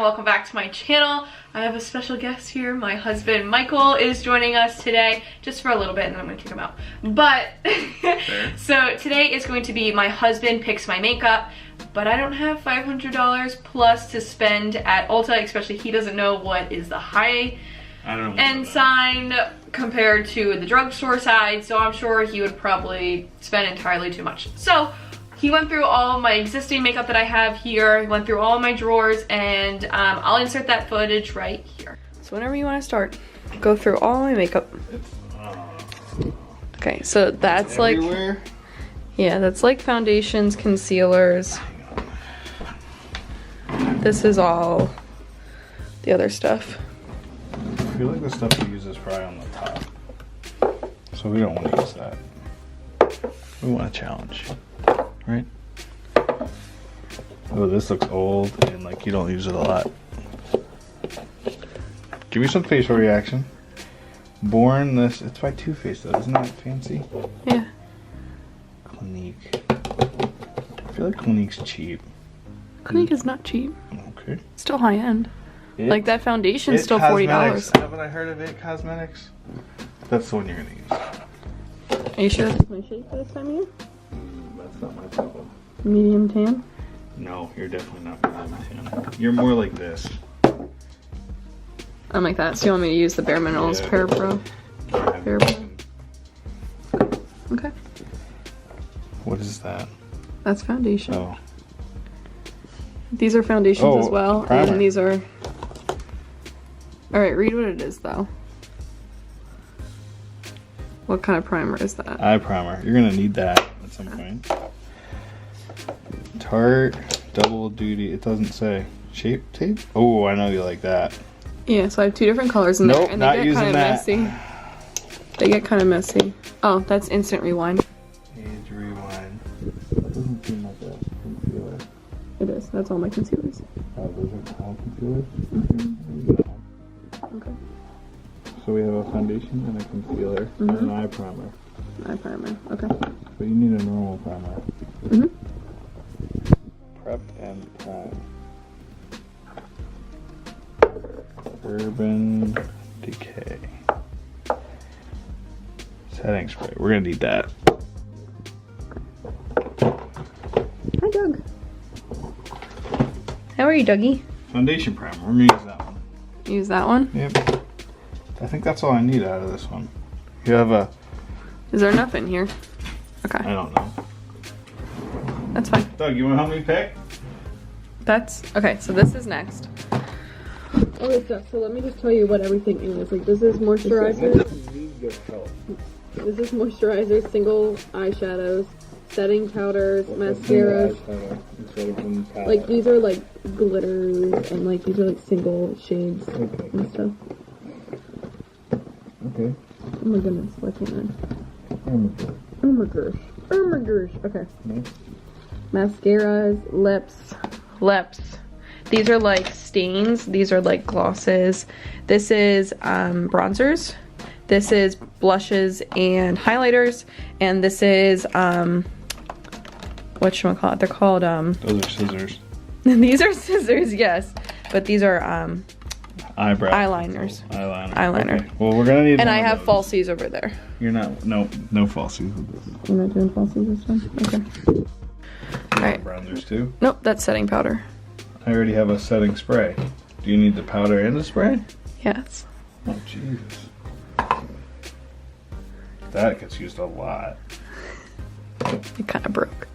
and welcome back to my channel. I have a special guest here. My husband Michael is joining us today, just for a little bit, and then I'm gonna kick him out. But so today is going to be my husband picks my makeup, but I don't have $500 plus to spend at Ulta, especially he doesn't know what is the high end sign compared to the drugstore side, so I'm sure he would probably spend entirely too much. So he went through all of my existing makeup that I have here. He went through all of my drawers, and I'll insert that footage right here. So whenever you want to start, go through all my makeup. Okay, so that's like, yeah, that's like foundations, concealers. This is all the other stuff. I feel like the stuff we use is probably on the top, so we don't want to use that. We want a challenge. Right? Oh, this looks old and like you don't use it a lot. Give me some facial reaction. Born this, it's by Too Faced though, isn't that fancy? Yeah. Clinique. I feel like Clinique's cheap. Clinique is not cheap. Okay. It's still high end. Like that foundation is still $40. Haven't I heard of It Cosmetics? That's the one you're gonna use. Are you sure that's my shade for this time of year? That's not my problem. Medium tan? No, you're definitely not medium tan. You're more like this. I'm like that. So you want me to use the Bare Minerals Pear Pro? Pear Pro. Okay. What is that? That's foundation. Oh. These are foundations as well. Primer. And these are... Alright, read what it is though. What kind of primer is that? Eye primer. You're gonna need that at some point. Tarte, double duty. It doesn't say. Shape tape? Oh, I know you like that. Yeah, so I have two different colors in there, and they get kind of messy. They get kind of messy. Oh, that's instant rewind. Age rewind. That doesn't seem like a concealer. It is. That's all my concealers. Oh, those are all concealers? Okay. So we have a foundation and a concealer and an eye primer. Eye primer. Okay. But you need a normal primer. Prep and prime. Urban Decay. Setting spray. We're gonna need that. Hi, Doug. How are you, Dougie? Foundation primer. We're gonna use that one. Use that one? Yep. I think that's all I need out of this one. You have a... Is there enough in here? Okay. I don't know. That's fine. Doug, you wanna help me pick? That's... Okay, so this is next. Okay, so let me just tell you what everything is. Like, this is moisturizer. This is moisturizer, single eyeshadows, setting powders, mascaras. Like, these are like glitters, and like these are like single shades and stuff. Okay. Oh my goodness, why can't I? Oh my gosh. Oh my gosh. Okay. Mascaras, lips. These are like stains. These are like glosses. This is bronzers. This is blushes and highlighters. And this is whatchamacallit? They're called Those are scissors. These are scissors, yes. But these are Eyebrow. eyeliners. Eyeliner. Okay. Well, we're gonna need. And I have falsies over there. You're not. No falsies with this. You're not doing falsies this time? Okay. Alright. Bronzers too? Nope, that's setting powder. I already have a setting spray. Do you need the powder and the spray? Yes. Oh, Jesus. That gets used a lot. It kind of broke.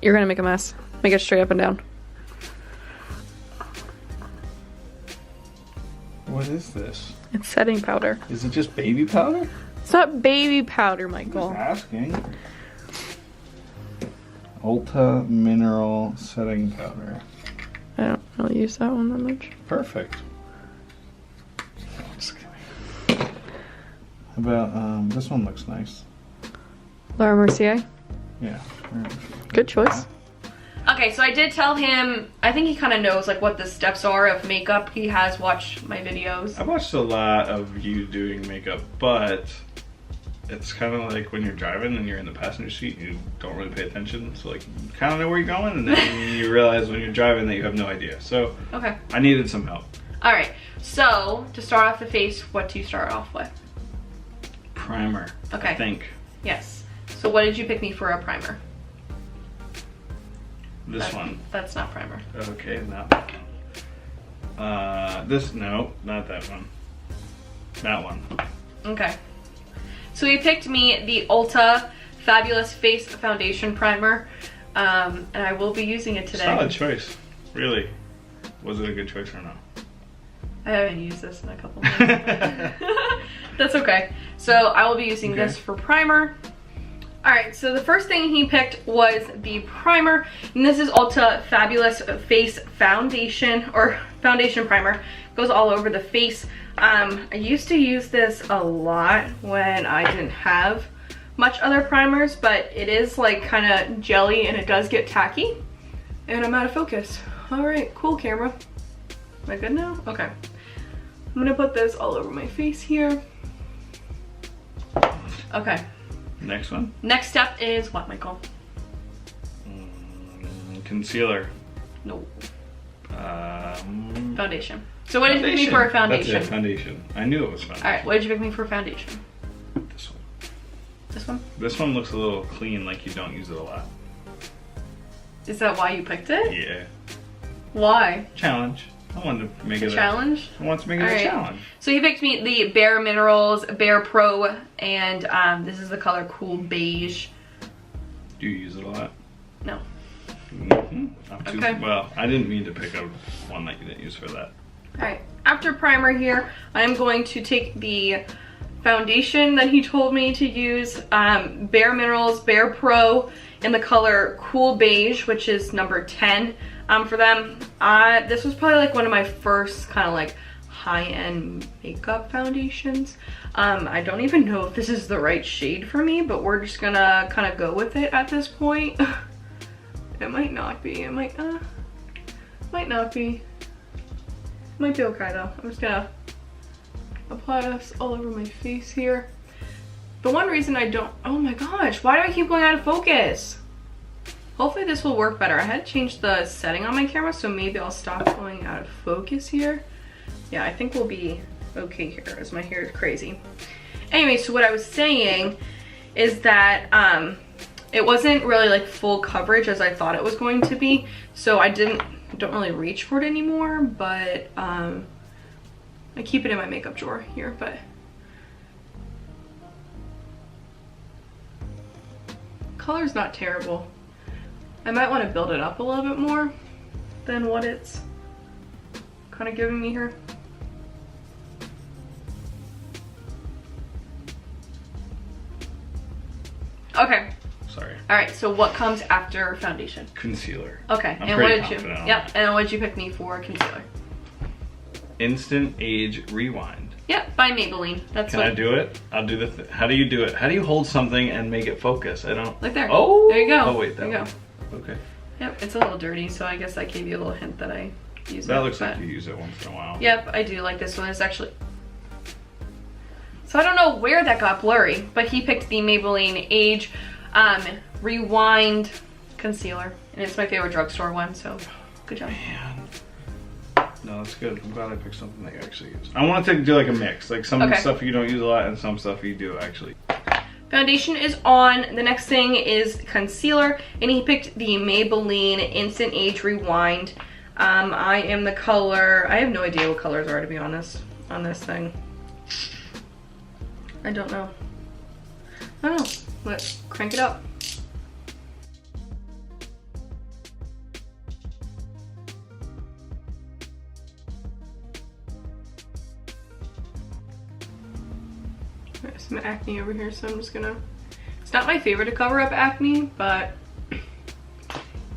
You're gonna make a mess. Make it straight up and down. What is this? It's setting powder. Is it just baby powder? It's not baby powder, Michael. Just asking. Ulta Mineral Setting Powder. I don't really use that one that much. Perfect. Just kidding. How about, this one looks nice. Laura Mercier. Yeah. Good choice. Okay, so I did tell him, I think he kind of knows like what the steps are of makeup. He has watched my videos. I've watched a lot of you doing makeup, but it's kind of like when you're driving and you're in the passenger seat and you don't really pay attention. So like, you kind of know where you're going, and then you realize when you're driving that you have no idea. So okay. I needed some help. All right, so to start off the face, what do you start off with? Primer. Okay. I think. Yes. So what did you pick me for a primer? This one. That's not primer. Okay, not that one. No, not that one. That one. Okay. So you picked me the Ulta Fabulous Face Foundation Primer, and I will be using it today. Solid choice. Really. Was it a good choice or not? I haven't used this in a couple months. That's okay. So I will be using this for primer. Alright, so the first thing he picked was the primer, and this is Ulta Fabulous Face Foundation, or Foundation Primer. Goes all over the face. I used to use this a lot when I didn't have much other primers, but it is like kind of jelly and it does get tacky. And I'm out of focus. Alright, cool camera. Am I good now? Okay. I'm gonna put this all over my face here. Okay. Next one? Next step is what, Michael? Concealer. No. Foundation. So what did you pick me for a foundation? That's it, foundation. I knew it was foundation. Alright, what did you pick me for foundation? This one. This one? This one looks a little clean, like you don't use it a lot. Is that why you picked it? Yeah. Why? Challenge. I wanted to make it a challenge. I want to make it a challenge. So you picked me the Bare Minerals Bare Pro, and this is the color Cool Beige. Do you use it a lot? No. Okay. Well, I didn't mean to pick up one that you didn't use for that. Alright, after primer here, I'm going to take the foundation that he told me to use, Bare Minerals Bare Pro in the color Cool Beige, which is number 10 for them. This was probably like one of my first kind of like high-end makeup foundations. I don't even know if this is the right shade for me, but we're just gonna kind of go with it at this point. It might not be. It might not be. Might be okay though. I'm just gonna apply this all over my face here. The one reason I don't, oh my gosh, why do I keep going out of focus? Hopefully this will work better. I had changed the setting on my camera, so maybe I'll stop going out of focus here. Yeah, I think we'll be okay here as my hair is crazy. Anyway, so what I was saying is that it wasn't really like full coverage as I thought it was going to be, so I don't really reach for it anymore, but I keep it in my makeup drawer here, but color's not terrible. I might want to build it up a little bit more than what it's kind of giving me here. Okay. Sorry. All right, so what comes after foundation? Concealer. Okay, I'm and what did confident you? on Yep, that. and what did you pick me for concealer? Instant Age Rewind. Yep, by Maybelline. That's Can I do it? I'll do the. How do you do it? How do you hold something and make it focus? I don't. Like there. Oh. There you go. Oh wait, that there you one. go. Okay. Yep, it's a little dirty, so I guess I gave you a little hint that I use it. That looks like you use it once in a while. Yep, I do like this one. It's actually. So I don't know where that got blurry, but he picked the Maybelline Age Rewind Concealer, and it's my favorite drugstore one. So good job. Man. No, that's good. I'm glad I picked something that you actually use. I want to do like a mix, like some stuff you don't use a lot and some stuff you do actually. Foundation is on. The next thing is concealer, and he picked the Maybelline Instant Age Rewind. I am the color, I have no idea what colors are, to be honest, on this thing. I don't know. I don't know. Let's crank it up. There's some acne over here, so I'm just gonna, it's not my favorite to cover up acne, but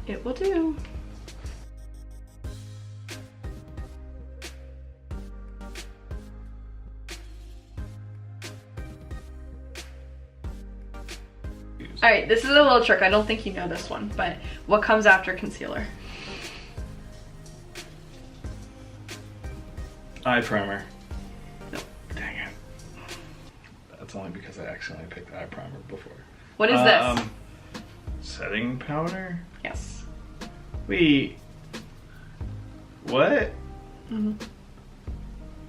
it will do. Alright, this is a little trick. I don't think you know this one, but what comes after concealer? Eye primer. No. Dang it. that's only because I accidentally picked eye primer before. What is this? Setting powder? Yes. Wait. What? Mm-hmm.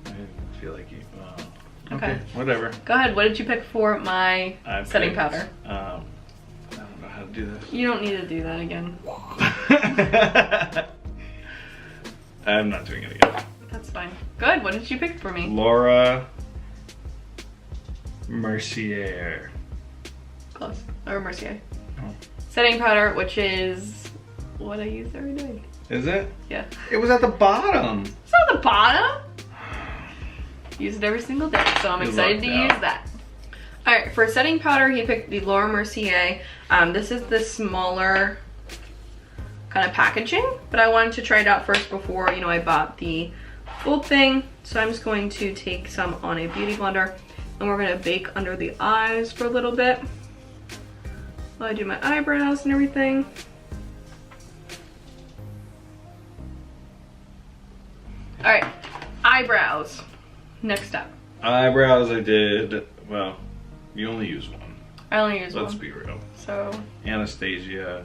I feel like you. Okay. Whatever. Go ahead. What did you pick for my setting powder? I don't know how to do this. You don't need to do that again. I'm not doing it again. That's fine. Good. What did you pick for me? Laura Mercier. Close. Or Mercier. Oh. Setting powder, which is what I use every day. Is it? Yeah. It was at the bottom. It's not the bottom. Use it every single day, so I'm excited to use that. All right, for setting powder, he picked the Laura Mercier. This is the smaller kind of packaging, but I wanted to try it out first before, you know, I bought the full thing. So I'm just going to take some on a beauty blender, and we're gonna bake under the eyes for a little bit while I do my eyebrows and everything. All right, eyebrows. Next up. Eyebrows I did, well, you only use one. I only use one. Let's be real. So. Anastasia,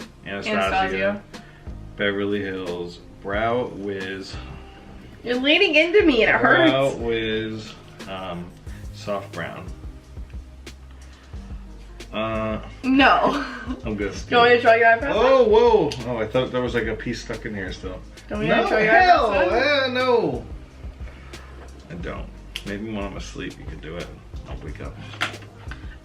Beverly Hills, Brow Wiz. You're leaning into me and it hurts. Brow Wiz, soft brown. No. I'm good. Do you want me to try your eyebrows? Oh, whoa. Oh, I thought there was like a piece stuck in here still. Don't we to try your eyebrows? No. I don't. Maybe when I'm asleep you could do it. I'll wake up.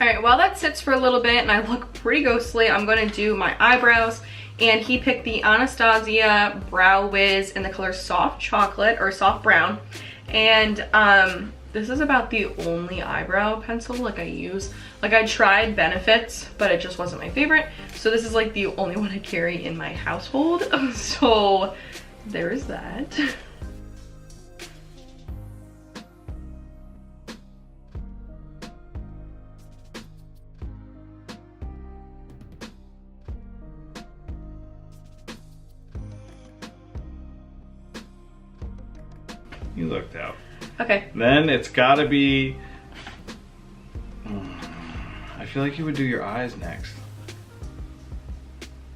Alright, while that sits for a little bit and I look pretty ghostly, I'm going to do my eyebrows. And he picked the Anastasia Brow Wiz in the color Soft Chocolate, or Soft Brown. And this is about the only eyebrow pencil like I use. Like I tried Benefits, but it just wasn't my favorite. So this is like the only one I carry in my household. So there's that. You looked out. Okay. Then it's gotta be, I feel like you would do your eyes next.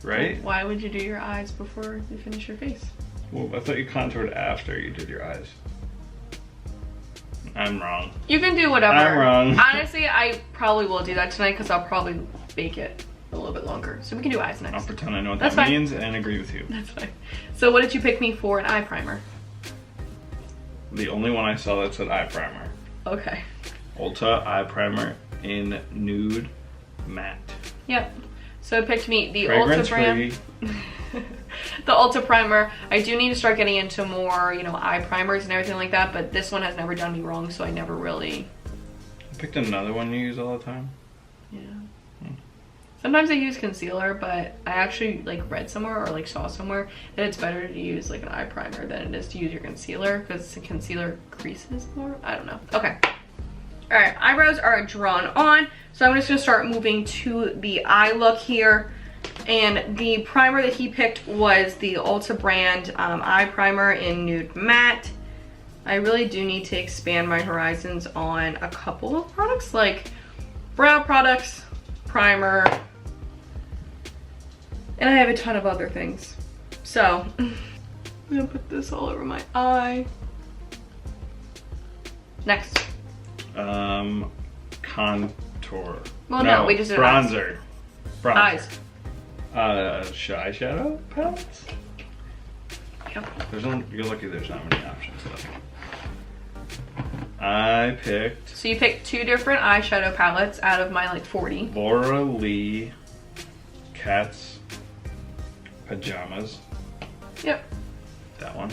Right? Why would you do your eyes before you finish your face? Well, I thought you contoured after you did your eyes. I'm wrong. You can do whatever. I'm wrong. Honestly, I probably will do that tonight because I'll probably bake it a little bit longer. So we can do eyes next. I'll pretend I know what That's that fine. means and agree with you. That's fine. So what did you pick me for an eye primer? The only one I saw that said eye primer. Okay. Ulta Eye Primer in Nude Matte. Yep. So it picked me the Fragrance Ulta brand. free. The Ulta primer. I do need to start getting into more, you know, eye primers and everything like that, but this one has never done me wrong, so I never really... I picked another one you use all the time. Yeah. Sometimes I use concealer, but I actually like read somewhere or like saw somewhere that it's better to use like an eye primer than it is to use your concealer because the concealer creases more. I don't know. Okay. All right, eyebrows are drawn on, so I'm just gonna start moving to the eye look here. And the primer that he picked was the Ulta brand eye primer in Nude Matte. I really do need to expand my horizons on a couple of products, like brow products, primer, and I have a ton of other things. So I'm gonna put this all over my eye. Next. Contour. Well, no, we just did bronzer. Eyes. Eyeshadow palettes? Yep. You're lucky there's not many options though. I picked... So you picked 2 different eyeshadow palettes out of my like 40. Laura Lee Cat's Pajamas. Yep. That one.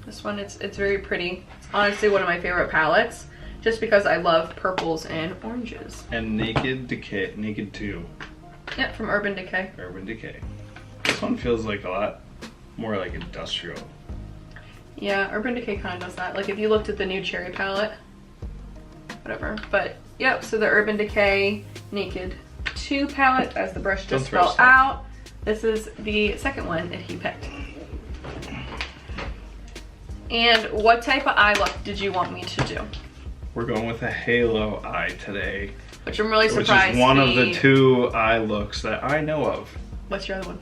This one, it's very pretty. It's honestly one of my favorite palettes, just because I love purples and oranges. And Naked 2. Yeah, from Urban Decay. Urban Decay. This one feels like a lot more like industrial. Yeah, Urban Decay kind of does that. Like if you looked at the new Cherry palette, whatever. But yep, so the Urban Decay Naked 2 palette, as the brush just fell out. This is the second one that he picked. And what type of eye look did you want me to do? We're going with a halo eye today. Which I'm really surprised. Which is one of the 2 eye looks that I know of. What's your other one?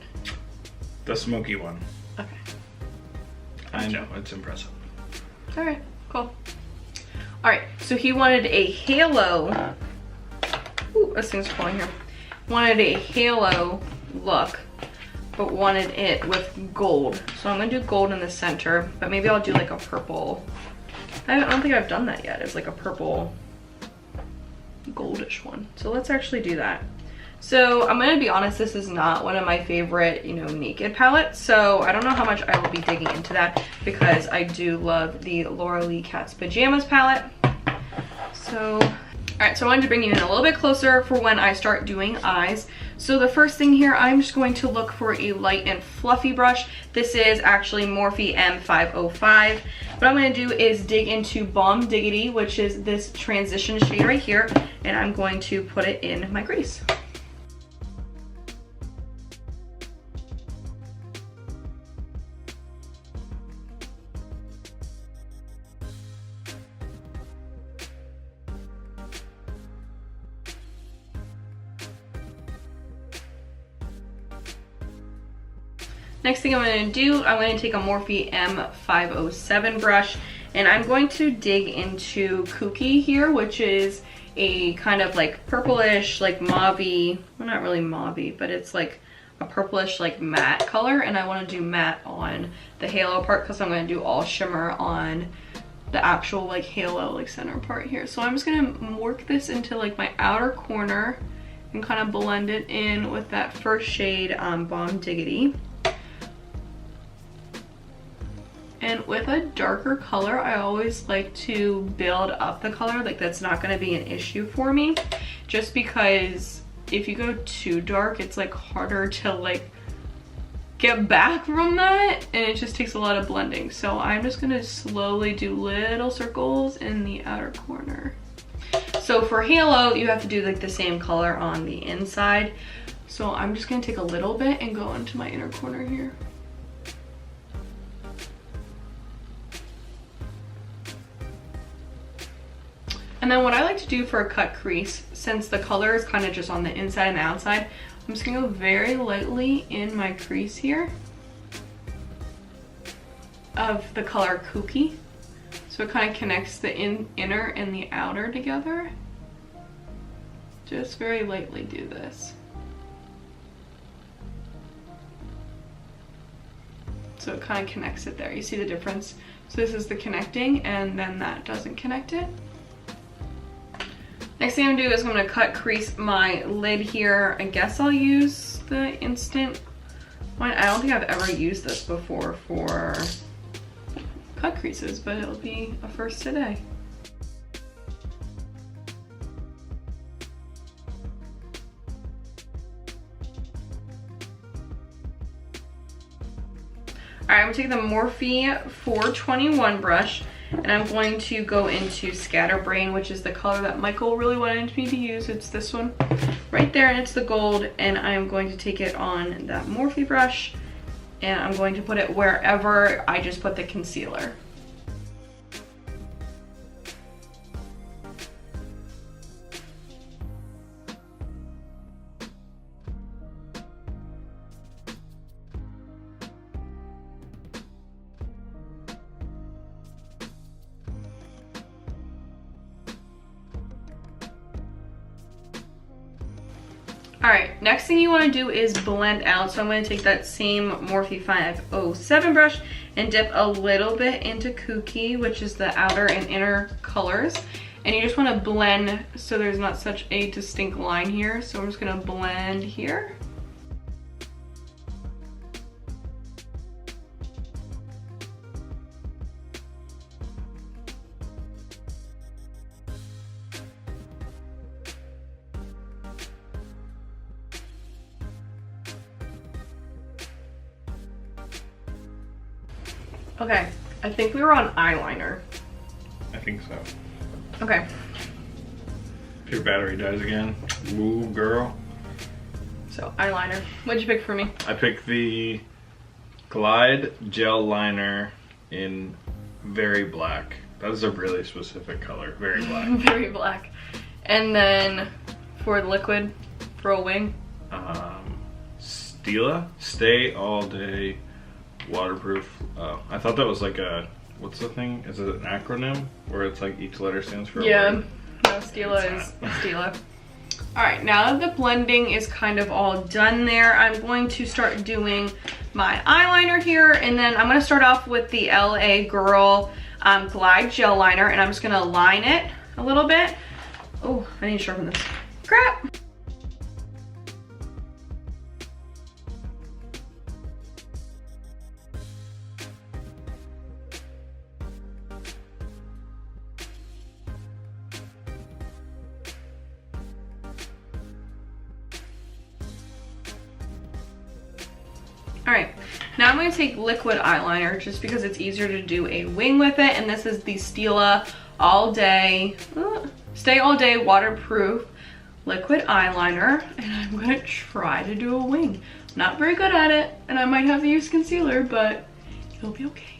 The smoky one. Okay. I know, it's impressive. Alright, cool. Alright, so he wanted a halo. Ooh, this thing's falling here. Wanted a halo look, but wanted it with gold. So I'm gonna do gold in the center, but maybe I'll do like a purple. I don't think I've done that yet. It's like a purple goldish one. So let's actually do that. So I'm gonna be honest, this is not one of my favorite, you know, naked palettes. So I don't know how much I will be digging into that because I do love the Laura Lee Cat's Pajamas palette. So, all right, so I wanted to bring you in a little bit closer for when I start doing eyes. So the first thing here, I'm just going to look for a light and fluffy brush. This is actually Morphe M505. What I'm gonna do is dig into Balm Diggity, which is this transition shade right here, and I'm going to put it in my crease. Next thing I'm going to do, I'm going to take a Morphe M507 brush, and I'm going to dig into Kooky here, which is a kind of like purplish, like mauve-y, well not really mauve-y, but it's like a purplish like matte color, and I want to do matte on the halo part because I'm going to do all shimmer on the actual like halo like center part here. So I'm just going to work this into like my outer corner and kind of blend it in with that first shade Balm Diggity. And with a darker color, I always like to build up the color. Like that's not gonna be an issue for me. Just because if you go too dark, it's like harder to like get back from that. And it just takes a lot of blending. So I'm just gonna slowly do little circles in the outer corner. So for halo, you have to do like the same color on the inside. So I'm just gonna take a little bit and go into my inner corner here. And then what I like to do for a cut crease, since the color is kind of just on the inside and the outside, I'm just gonna go very lightly in my crease here of the color Kooky. So it kind of connects the inner and the outer together. Just very lightly do this. So it kind of connects it there. You see the difference? So this is the connecting, and then that doesn't connect it. Next thing I'm gonna do is I'm gonna cut crease my lid here. I guess I'll use the instant one. I don't think I've ever used this before for cut creases, but it'll be a first today. All right, I'm gonna take the Morphe 421 brush, and I'm going to go into Scatterbrain, which is the color that Michael really wanted me to use. It's this one right there, and it's the gold. And I'm going to take it on that Morphe brush, and I'm going to put it wherever I just put the concealer. Alright, next thing you want to do is blend out. So I'm going to take that same Morphe 507 brush and dip a little bit into Kooky, which is the outer and inner colors. And you just want to blend so there's not such a distinct line here. So I'm just going to blend here. Okay, I think we were on eyeliner. I think so. Okay. If your battery dies again, woo girl. So eyeliner, what'd you pick for me? I picked the Glide Gel Liner in Very Black. That is a really specific color. Very black. Very black. And then for the liquid, for a wing. Stila, Stay All Day Waterproof. I thought that was like a, what's the thing? Is it an acronym where it's like each letter stands for a word? No, Stila is Stila. Alright, now that the blending is kind of all done there, I'm going to start doing my eyeliner here, and then I'm going to start off with the LA Girl Glide Gel Liner, and I'm just going to line it a little bit. Oh, I need to sharpen this. Crap! Alright, now I'm going to take liquid eyeliner just because it's easier to do a wing with it, and this is the Stila Stay All Day Waterproof Liquid Eyeliner, and I'm going to try to do a wing. I'm not very good at it, and I might have to use concealer, but it'll be okay.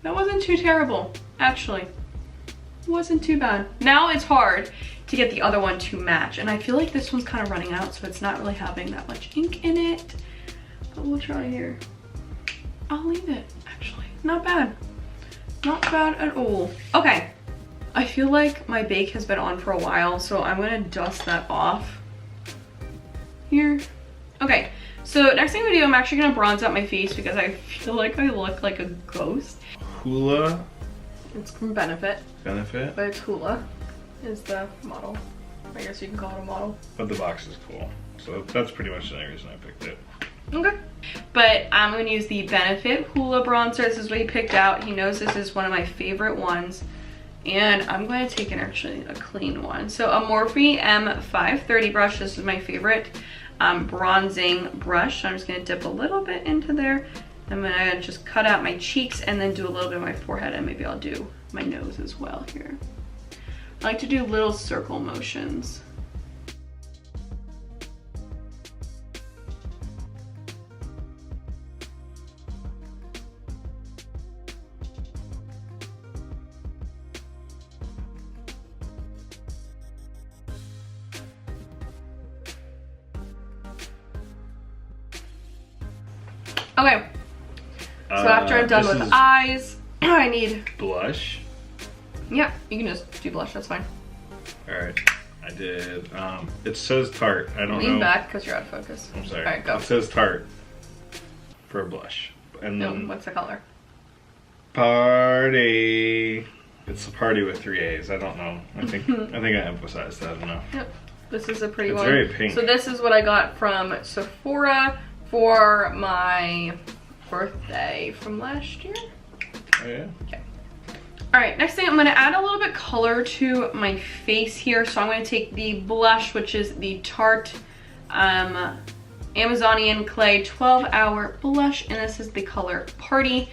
That wasn't too terrible, actually. It wasn't too bad. Now it's hard to get the other one to match, and I feel like this one's kind of running out, so it's not really having that much ink in it. But we'll try here. I'll leave it, actually. Not bad. Not bad at all. Okay. I feel like my bake has been on for a while, so I'm gonna dust that off here. Okay, so next thing we do, I'm actually gonna bronze out my face because I feel like I look like a ghost. Hula. It's from Benefit. Benefit? But it's Hula is the model. I guess you can call it a model. But the box is cool. So that's pretty much the only reason I picked it. Okay. But I'm going to use the Benefit Hula bronzer. This is what he picked out. He knows this is one of my favorite ones. And I'm going to take a clean one. So a Morphe M530 brush. This is my favorite bronzing brush. So I'm just going to dip a little bit into there. I'm gonna just cut out my cheeks and then do a little bit of my forehead, and maybe I'll do my nose as well here. I like to do little circle motions. Okay. So after I'm done with eyes, I need blush. Yeah, you can just do blush, that's fine. Alright, I did, it says Tarte, I don't know. Lean back because you're out of focus. I'm sorry. Alright, go. It says Tarte for a blush. And then what's the color? Party. It's a party with 3 A's, I don't know. I think I emphasized that enough. Yep, this is a pretty it's one. It's very pink. So this is what I got from Sephora for my birthday from last year. Oh yeah? Okay. Alright, next thing I'm going to add a little bit color to my face here. So I'm going to take the blush, which is the Tarte Amazonian Clay 12-Hour Blush, and this is the color Party.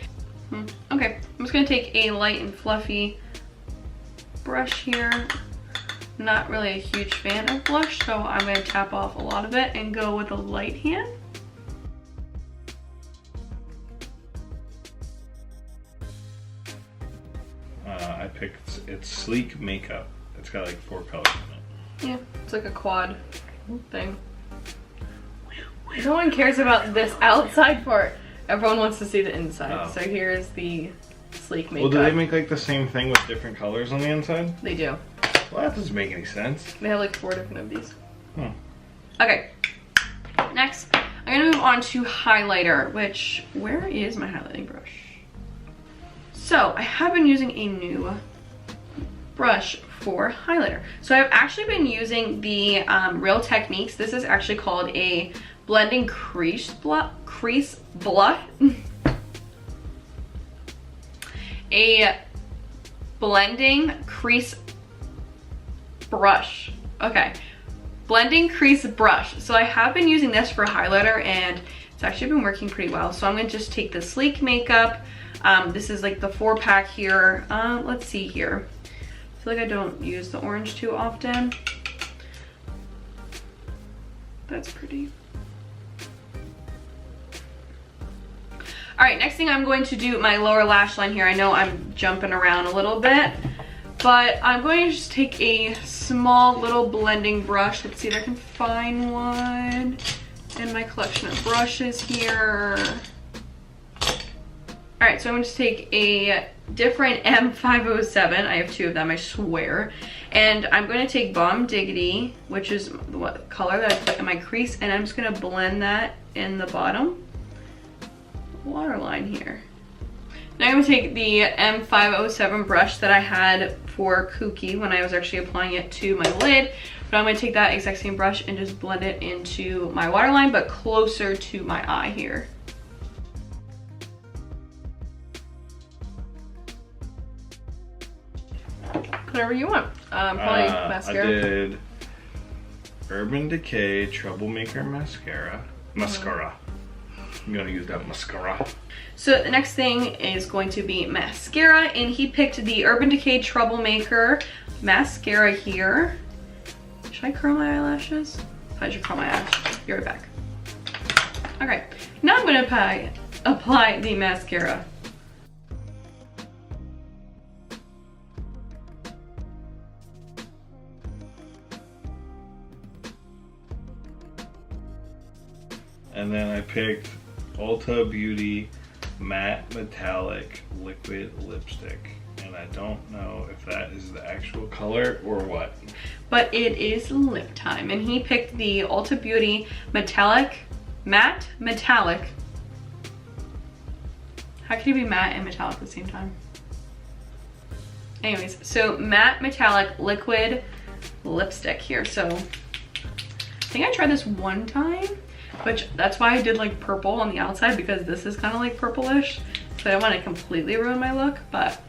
Okay, I'm just going to take a light and fluffy brush here. Not really a huge fan of blush, so I'm going to tap off a lot of it and go with a light hand. I picked, it's Sleek Makeup. It's got like 4 colors in it. Yeah, it's like a quad thing. No one cares about this outside part. Everyone wants to see the inside. Oh. So here's the Sleek Makeup. Well, do they make like the same thing with different colors on the inside? They do. Well, that doesn't make any sense. They have like 4 different of these. Hmm. Okay. Next, I'm gonna move on to highlighter, which, where is my highlighting brush? So I have been using a new brush for highlighter. So I've actually been using the Real Techniques. This is actually called a blending crease blush. A blending crease brush. Okay. Blending crease brush. So I have been using this for highlighter, and It's actually been working pretty well. So I'm gonna just take the Sleek Makeup. This is like the 4-pack here. Let's see here. I feel like I don't use the orange too often. That's pretty. All right, next thing I'm going to do my lower lash line here. I know I'm jumping around a little bit, but I'm going to just take a small little blending brush. Let's see if I can find one in my collection of brushes here. All right, so I'm going to take a different M507. I have 2 of them, I swear. And I'm going to take Bomb Diggity, which is what color that I put in my crease, and I'm just going to blend that in the bottom waterline here. Now I'm going to take the M507 brush that I had for Kooky when I was actually applying it to my lid, but I'm going to take that exact same brush and just blend it into my waterline, but closer to my eye here. Whatever you want. Probably mascara. I did Urban Decay Troublemaker Mascara. I'm gonna use that mascara. So the next thing is going to be mascara, and he picked the Urban Decay Troublemaker mascara here. Should I curl my eyelashes? I should curl my eyelashes. Be right back. Okay, now I'm gonna apply the mascara. And then I picked Ulta Beauty Matte Metallic Liquid Lipstick. And I don't know if that is the actual color or what. But it is lip time. And he picked the Ulta Beauty Matte Metallic. How can you be matte and metallic at the same time? Anyways, so Matte Metallic Liquid Lipstick here. So I think I tried this one time, which that's why I did like purple on the outside, because this is kind of like purplish. So I don't want to completely ruin my look, but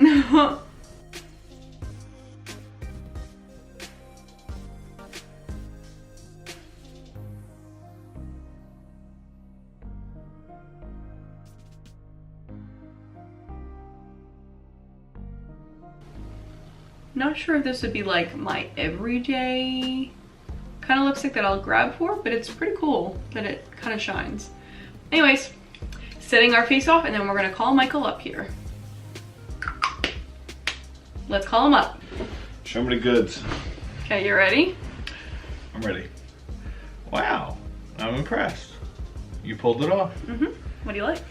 not sure if this would be like my everyday kind of lipstick that I'll grab for, but it's pretty cool that it kind of shines. Anyways, setting our face off, and then we're gonna call Michael up here. Let's call him up. Show me the goods. Okay, you ready? I'm ready. Wow, I'm impressed. You pulled it off. Mm-hmm. What do you like?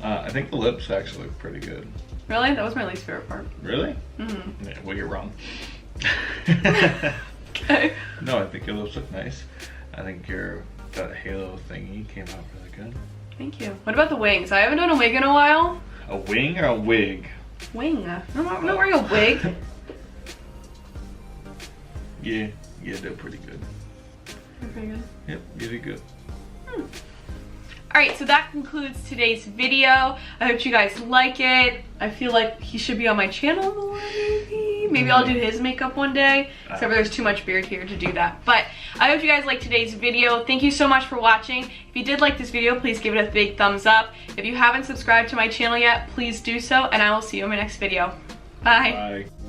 I think the lips actually look pretty good. Really? That was my least favorite part. Really? Mm-hmm. Yeah, well, you're wrong. Okay. No, I think your lips look nice. I think that halo thingy came out really good. Thank you. What about the wings? I haven't done a wig in a while. A wing or a wig? Wing. I'm not wearing a wig. Yeah, they're pretty good. They're pretty good. Yep, you did good. Alright, so that concludes today's video. I hope you guys like it. I feel like he should be on my channel more, maybe. Maybe I'll do his makeup one day. Except for there's too much beard here to do that. But I hope you guys liked today's video. Thank you so much for watching. If you did like this video, please give it a big thumbs up. If you haven't subscribed to my channel yet, please do so. And I will see you in my next video. Bye. Bye.